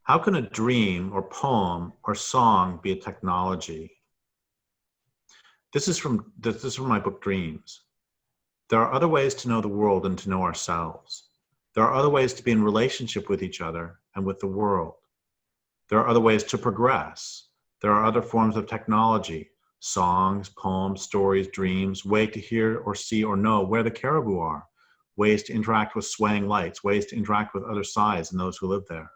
How can a dream or poem or song be a technology? This is from my book Dreams. There are other ways to know the world and to know ourselves. There are other ways to be in relationship with each other and with the world. There are other ways to progress. There are other forms of technology, songs, poems, stories, dreams, way to hear or see or know where the caribou are, ways to interact with swaying lights, ways to interact with other sides and those who live there.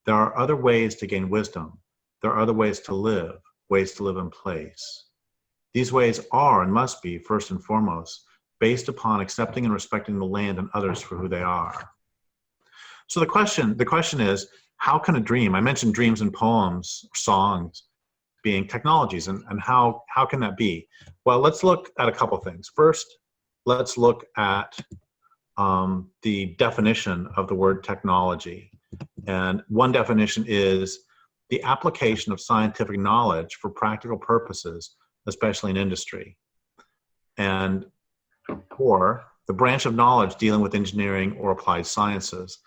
There are other ways to gain wisdom. There are other ways to live in place. These ways are and must be, first and foremost, based upon accepting and respecting the land and others for who they are. So the question is, how can a dream, I mentioned dreams and poems, songs, being technologies, and how can that be? Well, let's look at a couple things. First, let's look at the definition of the word technology. And one definition is the application of scientific knowledge for practical purposes, especially in industry. And or the branch of knowledge dealing with engineering or applied sciences.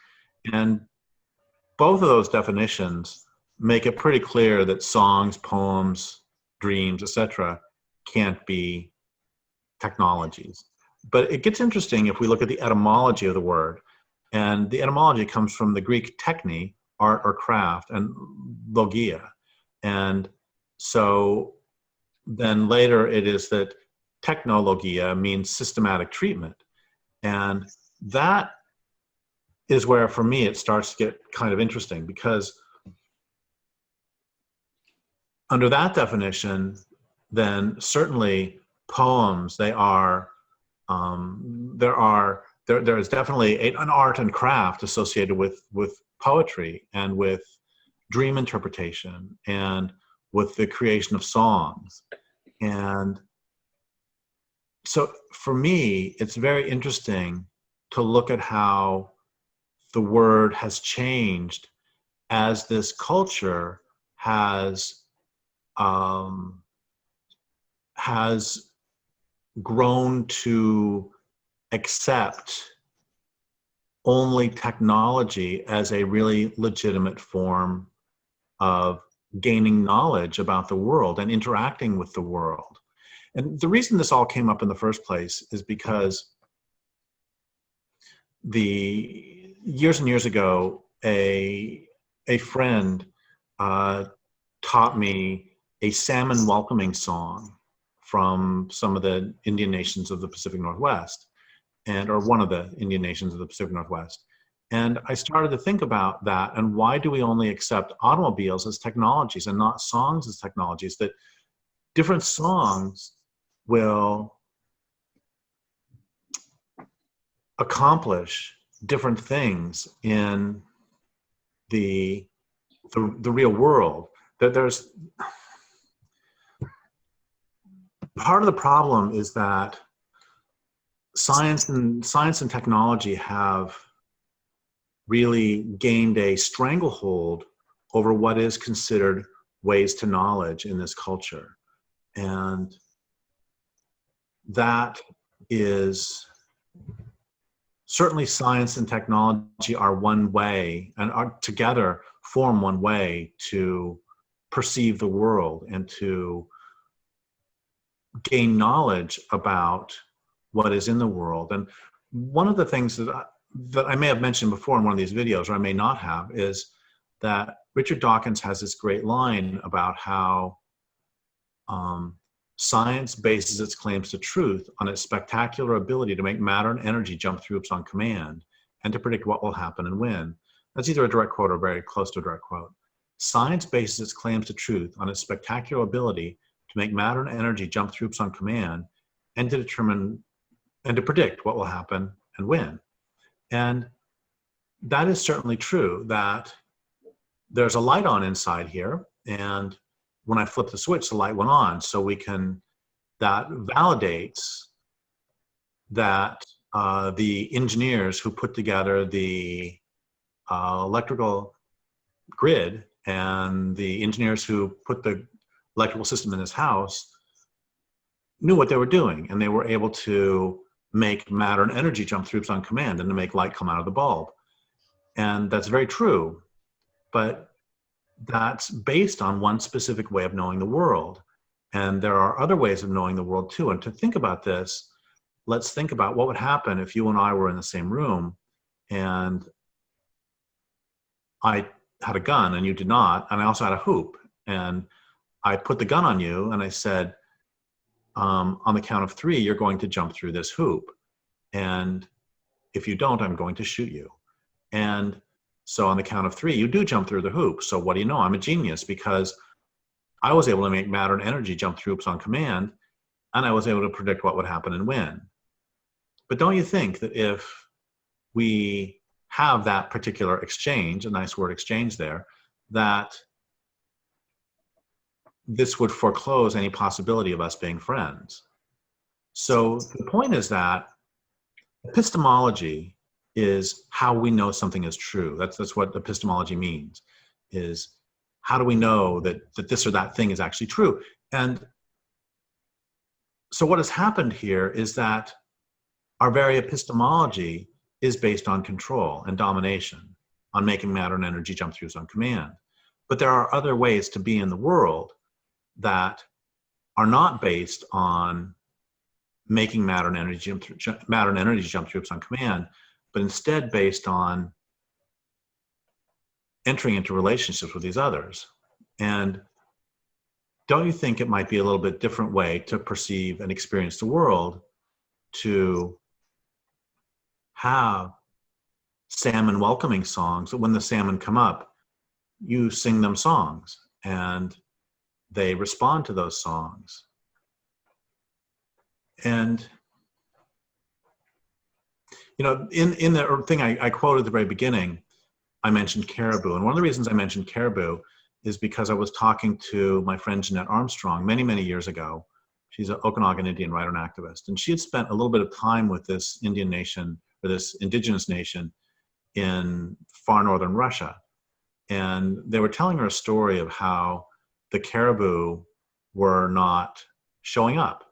And both of those definitions make it pretty clear that songs, poems, dreams, etc. can't be technologies. But it gets interesting if we look at the etymology of the word. And the etymology comes from the Greek techne, art or craft, and logia. And so then later it is that technologia means systematic treatment. And that is where, for me, it starts to get kind of interesting, because under that definition, then certainly poems, there is definitely an art and craft associated with poetry and with dream interpretation and with the creation of songs. And so for me, it's very interesting to look at how the word has changed as this culture has grown to accept only technology as a really legitimate form of gaining knowledge about the world and interacting with the world. And the reason this all came up in the first place is because years and years ago, a friend taught me a salmon welcoming song from some of the Indian nations of the Pacific Northwest, or one of the Indian nations of the Pacific Northwest. And I started to think about that, and why do we only accept automobiles as technologies and not songs as technologies? That different songs will accomplish different things in the real world. That there's part of the problem is that science and technology have really gained a stranglehold over what is considered ways to knowledge in this culture. And that is certainly, science and technology are one way, and are together form one way to perceive the world and to gain knowledge about what is in the world. And one of the things that I may have mentioned before in one of these videos, or I may not have, is that Richard Dawkins has this great line about how science bases its claims to truth on its spectacular ability to make matter and energy jump through hoops on command and to predict what will happen and when. That's either a direct quote or very close to a direct quote. Science bases its claims to truth on its spectacular ability to make matter and energy jump through hoops on command and to determine and to predict what will happen and when. And that is certainly true, that there's a light on inside here, and when I flip the switch, the light went on. So that validates that the engineers who put together the electrical grid and the engineers who put the electrical system in this house knew what they were doing, and they were able to make matter and energy jump through on command and to make light come out of the bulb. And that's very true. but that's based on one specific way of knowing the world. And there are other ways of knowing the world too. And to think about this, let's think about what would happen if you and I were in the same room and I had a gun and you did not, and I also had a hoop. And I put the gun on you and I said, on the count of 3, you're going to jump through this hoop. And if you don't, I'm going to shoot you. And so on the count of 3, you do jump through the hoop. So what do you know? I'm a genius because I was able to make matter and energy jump through hoops on command, and I was able to predict what would happen and when. But don't you think that if we have that particular exchange, a nice word exchange there, that this would foreclose any possibility of us being friends? So the point is that epistemology is how we know something is true. That's what epistemology means, is how do we know that this or that thing is actually true? And so what has happened here is that our very epistemology is based on control and domination, on making matter and energy jump throughs on command. But there are other ways to be in the world that are not based on making matter and energy jump throughs on command, but instead based on entering into relationships with these others. And don't you think it might be a little bit different way to perceive and experience the world, to have salmon welcoming songs, that when the salmon come up, you sing them songs and they respond to those songs? And you know, in the thing I quoted at the very beginning, I mentioned caribou. And one of the reasons I mentioned caribou is because I was talking to my friend Jeanette Armstrong many, many years ago. She's an Okanagan Indian writer and activist. And she had spent a little bit of time with this Indian nation, or this indigenous nation in far northern Russia. And they were telling her a story of how the caribou were not showing up.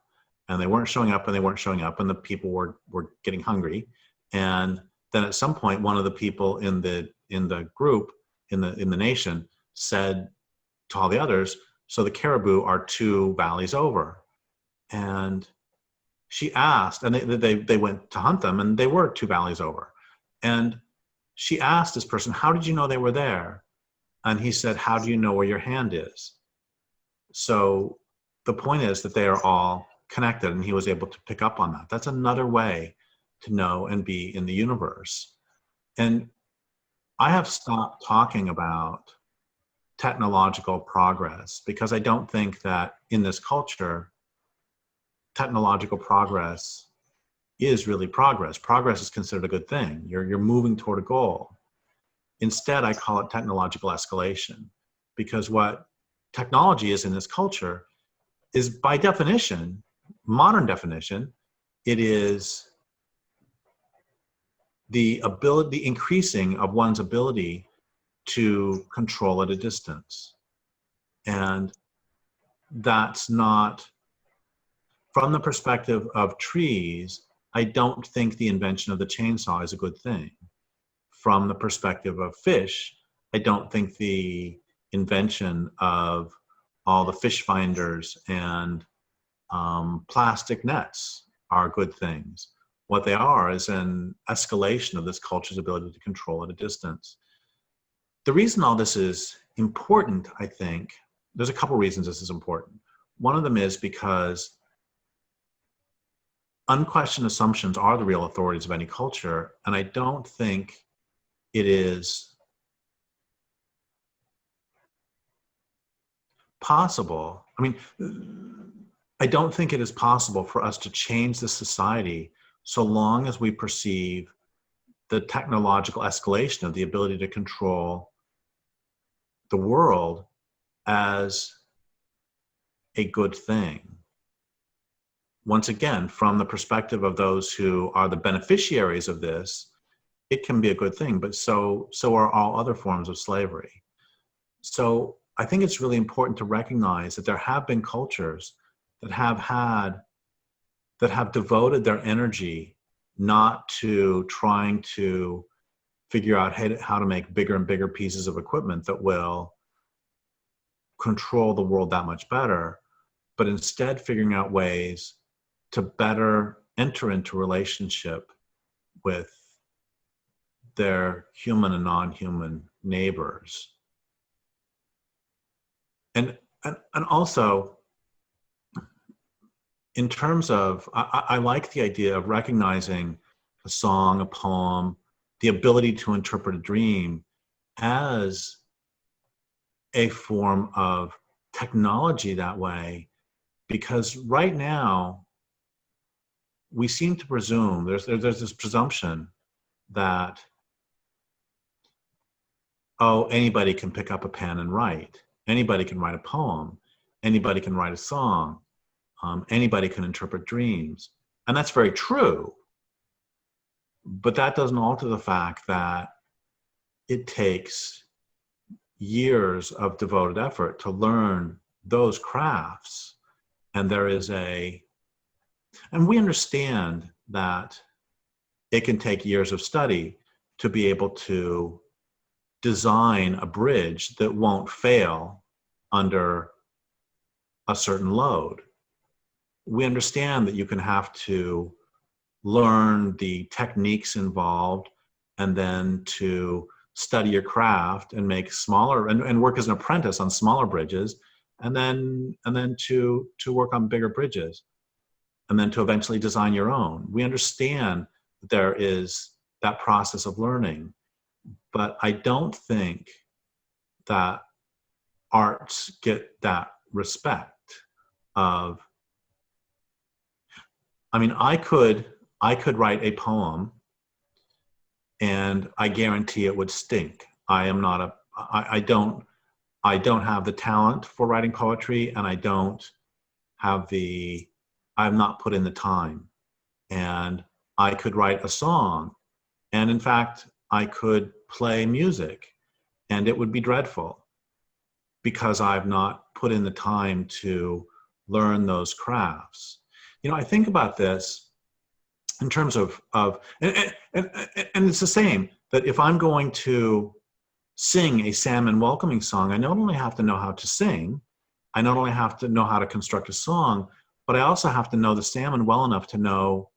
And they weren't showing up and they weren't showing up, and the people were getting hungry. And then at some point, one of the people in the group, in the nation, said to all the others, so the caribou are 2 valleys over. And she asked, and they went to hunt them, and they were 2 valleys over. And she asked this person, how did you know they were there? And he said, how do you know where your hand is? So the point is that they are all connected, and he was able to pick up on that. That's another way to know and be in the universe. And I have stopped talking about technological progress because I don't think that in this culture, technological progress is really progress. Progress is considered a good thing. You're moving toward a goal. Instead, I call it technological escalation, because what technology is in this culture is, by definition, modern definition, it is the increasing of one's ability to control at a distance. And that's not, from the perspective of trees, I don't think the invention of the chainsaw is a good thing. From the perspective of fish, I don't think the invention of all the fish finders and plastic nets are good things. What they are is an escalation of this culture's ability to control at a distance. The reason all this is important, I think, there's a couple reasons this is important. One of them is because unquestioned assumptions are the real authorities of any culture, and I don't think it is possible. I mean, I don't think it is possible for us to change the society so long as we perceive the technological escalation of the ability to control the world as a good thing. Once again, from the perspective of those who are the beneficiaries of this, it can be a good thing, but so are all other forms of slavery. So I think it's really important to recognize that there have been cultures that have devoted their energy not to trying to figure out how to make bigger and bigger pieces of equipment that will control the world that much better, but instead figuring out ways to better enter into relationship with their human and non-human neighbors. And also, in terms of, I like the idea of recognizing a song, a poem, the ability to interpret a dream as a form of technology that way, because right now we seem to presume, there's this presumption that, oh, anybody can pick up a pen and write. Anybody can write a poem. Anybody can write a song. Anybody can interpret dreams. And that's very true. But that doesn't alter the fact that it takes years of devoted effort to learn those crafts. And and we understand that it can take years of study to be able to design a bridge that won't fail under a certain load. We understand that you can have to learn the techniques involved and then to study your craft and make smaller and work as an apprentice on smaller bridges, and then to work on bigger bridges, and then to eventually design your own. We understand that there is that process of learning, but I don't think that arts get that respect of, I mean, I could write a poem and I guarantee it would stink. I don't have the talent for writing poetry, and I've not put in the time. And I could write a song, and in fact, I could play music, and it would be dreadful because I've not put in the time to learn those crafts. You know, I think about this in terms of and it's the same, that if I'm going to sing a salmon welcoming song, I not only have to know how to sing, I not only have to know how to construct a song, but I also have to know the salmon well enough to know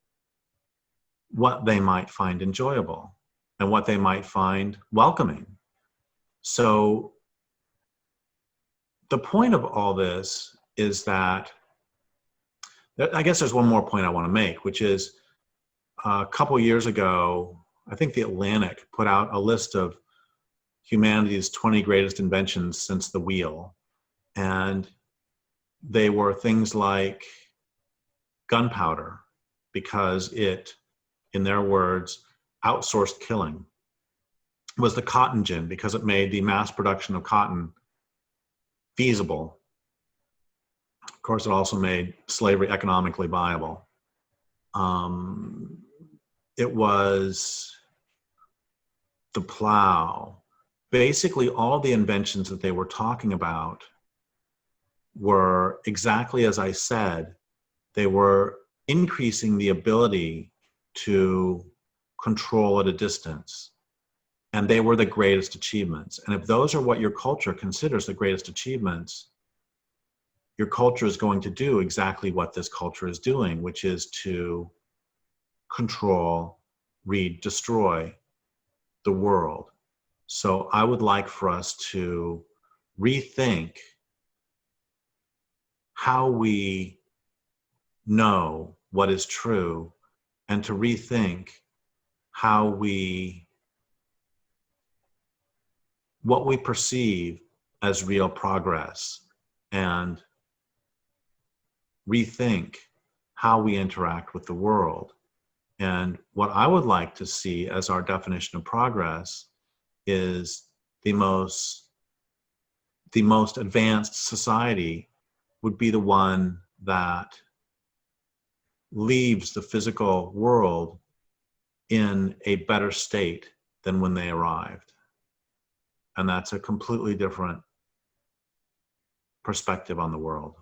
what they might find enjoyable and what they might find welcoming. So the point of all this is that, I guess there's one more point I want to make, which is a couple years ago, I think The Atlantic put out a list of humanity's 20 greatest inventions since the wheel. And they were things like gunpowder, because it, in their words, outsourced killing. It was the cotton gin, because it made the mass production of cotton feasible. Of course, it also made slavery economically viable. It was the plow. Basically, all the inventions that they were talking about were exactly as I said. They were increasing the ability to control at a distance. And they were the greatest achievements. And if those are what your culture considers the greatest achievements, your culture is going to do exactly what this culture is doing, which is to control, read, destroy the world. So I would like for us to rethink how we know what is true, and to rethink what we perceive as real progress, and rethink how we interact with the world. And what I would like to see as our definition of progress is the most advanced society would be the one that leaves the physical world in a better state than when they arrived. And that's a completely different perspective on the world.